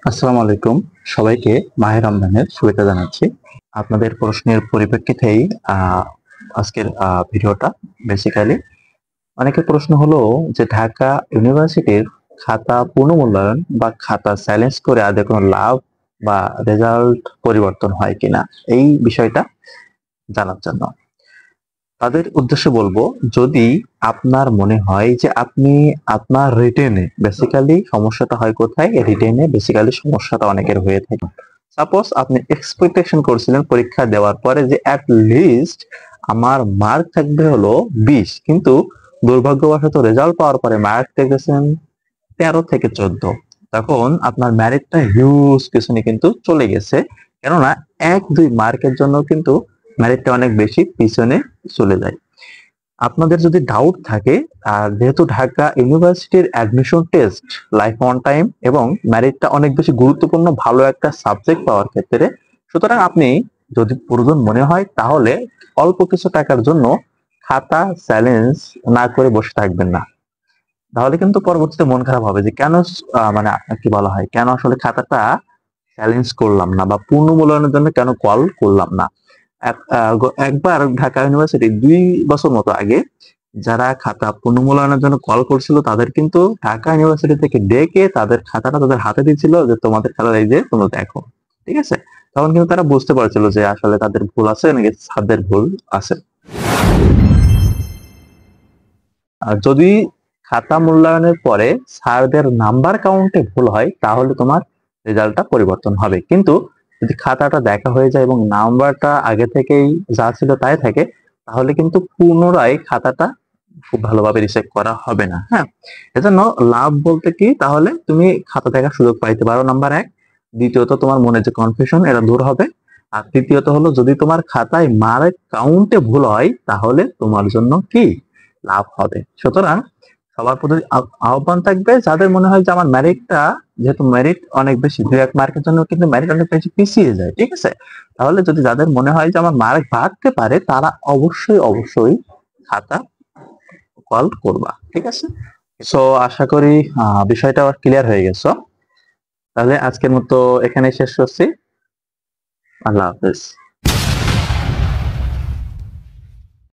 আসসালামু আলাইকুম। সবাইকে মাহে রমজানের শুভেচ্ছা জানাচ্ছি। আপনাদের প্রশ্নের পরিপ্রেক্ষিতেই আজকের ভিডিওটা। বেসিক্যালি অনেকের প্রশ্ন হলো যে ঢাকা ইউনিভার্সিটির খাতা পুনর্মূল্যায়ন বা খাতা সাইলেন্স করে আদৌ কোনো লাভ বা রেজাল্ট পরিবর্তন হয় কিনা, এই বিষয়টা জানার জন্য। তাদের উদ্দেশ্যে বলবো, যদি আপনার মনে হয় যে আপনি আপনার রিটেনে বেসিক্যালি সমস্যাটা হয় কোথায়, রিটেনে বেসিক্যালি সমস্যাটা অনেকের হয়ে থাকে। সাপোজ আপনি এক্সপেকটেশন করছিলেন পরীক্ষা দেওয়ার পরে যে অ্যাট লিস্ট আমার মার্ক থাকবে হলো 20, কিন্তু দুর্ভাগ্যবশত রেজাল্ট পাওয়ার পরে মার্ক দেখেছেন 13 থেকে 14। তখন আপনার ম্যারিটটা হিউজ পিছনে কিন্তু চলে গেছে। কেননা 1-2 মার্কের জন্য কিন্তু ম্যারিটটা অনেক বেশি পিছনে চলে যায়। আপনাদের যদি ডাউট থাকে, আর যেহেতু ঢাকা ইউনিভার্সিটির admission test life on time এবং ম্যারিটটা অনেক বেশি গুরুত্বপূর্ণ ভালো একটা সাবজেক্ট পাওয়ার ক্ষেত্রে, সুতরাং আপনি যদি প্রয়োজন মনে হয় তাহলে অল্প কিছু টাকার জন্য খাতা চ্যালেঞ্জ না করে বসে থাকবেন না। তাহলে কিন্তু পরবর্তীতে মন খারাপ হবে যে কেন, মানে কি বলা হয়, কেন আসলে খাতাটা চ্যালেঞ্জ করলাম না বা পুনর্মূল্যায়নের জন্য কেন কল করলাম না। একবার ঢাকা ইউনিভার্সিটি 2 বছর মতো আগে যারা খাতা পুনর্মূল্যায়নের জন্য কল করছিল তাদের কিন্তু ঢাকা ইউনিভার্সিটি থেকে ডেকে তাদের খাতাটা তাদের হাতে দিচ্ছিল যে তোমাদের খাতা এই যে তোমরা দেখো। ঠিক আছে, তখন কিন্তু তারা বুঝতে পারছিল যে আসলে তাদের ভুল আছে নাকি স্যারদের ভুল আছে। আর যদি খাতা মূল্যায়নের পরে স্যারদের নাম্বার কাউন্টে ভুল হয় তাহলে তোমার রেজাল্টটা পরিবর্তন হবে। কিন্তু যদি খাতাটা দেখা হয়ে যায় এবং নাম্বারটা আগে থেকেই যা ছিল তাই থাকে, তাহলে কিন্তু পুনরায় খাতাটা খুব ভালোভাবে রিচেক করা হবে না। হ্যাঁ, এজন্য লাভ বলতে কি, তাহলে তুমি খাতা দেখার সুযোগ পাইতে পারো, নাম্বার 1। দ্বিতীয়ত, তোমার মনে যে কনফিউশন এটা দূর হবে। আর তৃতীয়ত হলো, যদি তোমার খাতায় মার্ক কাউন্টে ভুল হয় তাহলে তোমার জন্য কি লাভ হবে। সুতরাং সবার প্রতি আহ্বান থাকবে, যাদের মনে হয় যে আমার ম্যারিটটা, যেহেতু মেরিট অনেক বেশি, 2-1 মার্কের জন্য কিন্তু মেরিট অনেক বেশি পিছিয়ে যায়, ঠিক আছে, তাহলে যদি যাদের মনে হয় যে আমার মার্ক বাড়তে পারে তারা অবশ্যই অবশ্যই খাতা কল করবা। ঠিক আছে, সো আশা করি বিষয়টা ক্লিয়ার হয়ে গেছে। তাহলে আজকের মতো এখানে শেষ করছি। আল্লাহ হাফেজ।